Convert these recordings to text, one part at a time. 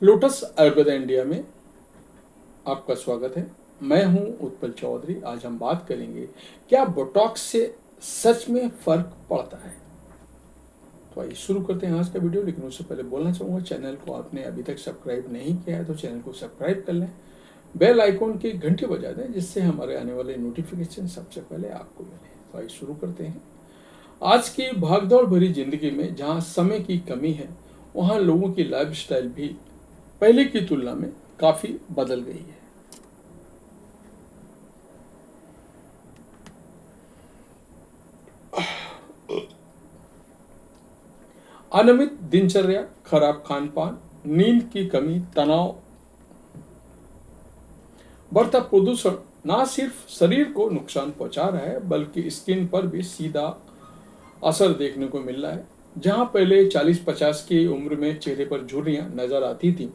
Lotus Ayurveda India में आपका स्वागत है। मैं हूं उत्पल चौधरी। आज हम बात करेंगे क्या बोटॉक्स से सच में फर्क पड़ता है। तो आइए शुरू करते हैं आज का वीडियो। लेकिन उससे पहले बोलना चाहूँगा, चैनल को आपने अभी तक सब्सक्राइब नहीं किया है तो चैनल को सब्सक्राइब कर लें, बेल आइकॉन की घंटी बजा दें जिससे हमारे आने वाले नोटिफिकेशन सबसे पहले आपको मिले। तो आइए शुरू करते हैं। आज की भागदौड़ भरी जिंदगी में जहाँ समय की कमी है, वहाँ लोगों की लाइफस्टाइल भी पहले की तुलना में काफ़ी बदल गई है। अनियमित दिनचर्या, खराब खान पान, नींद की कमी, तनाव, बढ़ता प्रदूषण न सिर्फ शरीर को नुकसान पहुंचा रहा है बल्कि स्किन पर भी सीधा असर देखने को मिल रहा है। जहां पहले 40-50 की उम्र में चेहरे पर झुर्रियां नजर आती थी,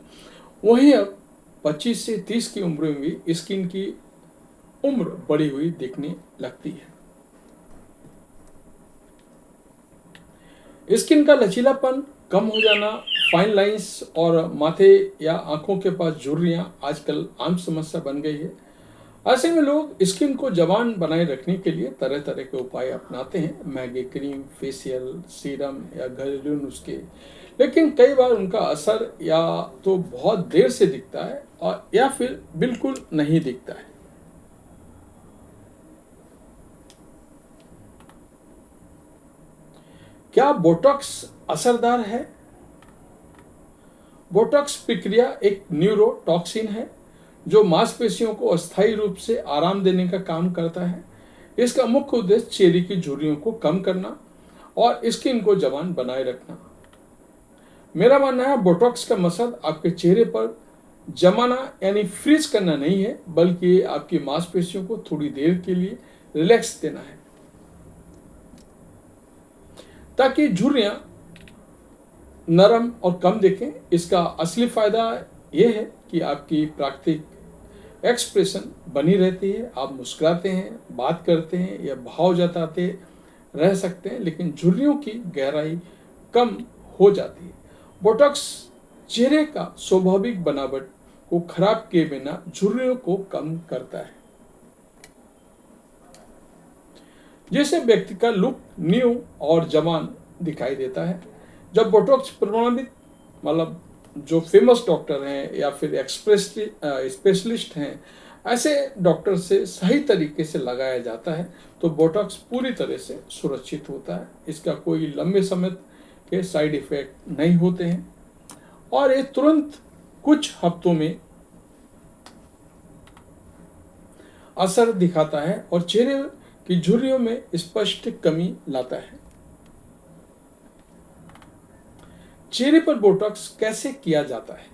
वहीं अब 25 से 30 की उम्र में भी स्किन की उम्र बढ़ी हुई दिखने लगती है। स्किन का लचीलापन कम हो जाना, फाइन लाइंस और माथे या आंखों के पास झुर्रियां आजकल आम समस्या बन गई है। ऐसे में लोग स्किन को जवान बनाए रखने के लिए तरह तरह के उपाय अपनाते हैं, महंगे क्रीम, फेशियल, सीरम या घरेलू नुस्खे। लेकिन कई बार उनका असर या तो बहुत देर से दिखता है और या फिर बिल्कुल नहीं दिखता है। क्या बोटॉक्स असरदार है? बोटॉक्स प्रक्रिया एक न्यूरोटॉक्सिन है जो मांसपेशियों को अस्थायी रूप से आराम देने का काम करता है। इसका मुख्य उद्देश्य चेहरे की झुर्रियों को कम करना और स्किन को जवान बनाए रखना। मेरा मानना है बोटॉक्स का मकसद आपके चेहरे पर जमाना यानी फ्रीज करना नहीं है, बल्कि आपकी मांसपेशियों को थोड़ी देर के लिए रिलैक्स देना है ताकि झुर्रियां नरम और कम दिखें। इसका असली फायदा यह है कि आपकी प्राकृतिक एक्सप्रेशन बनी रहती है। आप मुस्कुराते हैं, बात करते हैं या भाव जताते रह सकते हैं, लेकिन झुर्रियों की गहराई कम हो जाती है। बोटॉक्स चेहरे का स्वाभाविक बनावट को खराब किए बिना झुर्रियों को कम करता है, जिससे व्यक्ति का लुक न्यू और जवान दिखाई देता है। जब बोटॉक्स प्रमाणित मतलब जो फेमस डॉक्टर हैं या फिर स्पेशलिस्ट हैं, ऐसे डॉक्टर से सही तरीके से लगाया जाता है तो बोटॉक्स पूरी तरह से सुरक्षित होता है। इसका कोई लंबे समय के साइड इफेक्ट नहीं होते हैं और ये तुरंत कुछ हफ्तों में असर दिखाता है और चेहरे की झुर्रियों में स्पष्ट कमी लाता है। चेहरे पर बोटॉक्स कैसे किया जाता है?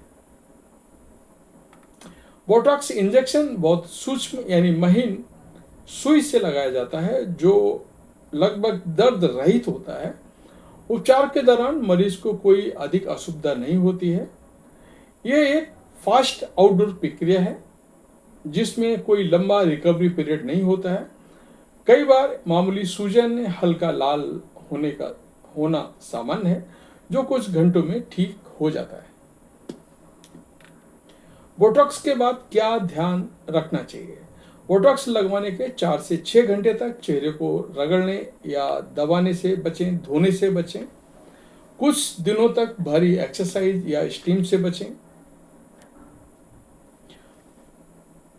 बोटॉक्स इंजेक्शन बहुत सूक्ष्म यानी महीन सुई से लगाया जाता है जो लगभग दर्द रहित होता है। उपचार के दौरान मरीज को कोई अधिक असुविधा नहीं होती है। यह एक फास्ट आउटडोर प्रक्रिया है जिसमें कोई लंबा रिकवरी पीरियड नहीं होता है। कई बार मामूली सूजन, हल्का लाल होना सामान्य है जो कुछ घंटों में ठीक हो जाता है। बोटॉक्स के बाद क्या ध्यान रखना चाहिए? बोटॉक्स लगवाने के 4 से 6 घंटे तक चेहरे को रगड़ने या दबाने से बचें, धोने से बचें। कुछ दिनों तक भारी एक्सरसाइज या स्टीम से बचें।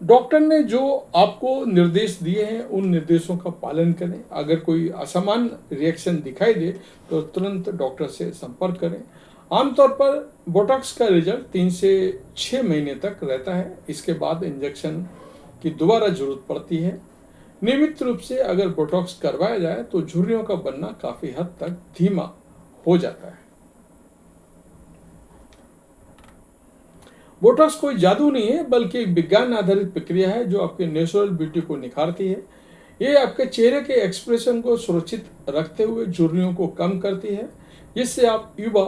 डॉक्टर ने जो आपको निर्देश दिए हैं उन निर्देशों का पालन करें। अगर कोई असामान्य रिएक्शन दिखाई दे तो तुरंत डॉक्टर से संपर्क करें। आमतौर पर बोटॉक्स का रिजल्ट 3 से 6 महीने तक रहता है। इसके बाद इंजेक्शन की दोबारा जरूरत पड़ती है। नियमित रूप से अगर बोटॉक्स करवाया जाए तो झुर्रियों का बनना काफी हद तक धीमा हो जाता है। बोटॉक्स कोई जादू नहीं है बल्कि एक विज्ञान आधारित प्रक्रिया है जो आपके नेचुरल ब्यूटी को निखारती है। ये आपके चेहरे के एक्सप्रेशन को सुरक्षित रखते हुए झुर्रियों को कम करती है, जिससे आप युवा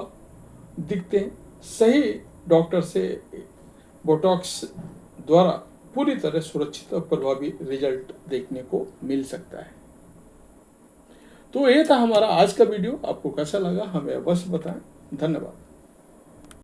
दिखते हैं। सही डॉक्टर से बोटॉक्स द्वारा पूरी तरह सुरक्षित और प्रभावी रिजल्ट देखने को मिल सकता है। तो ये था हमारा आज का वीडियो। आपको कैसा लगा हमें अवश्य बताएं। धन्यवाद।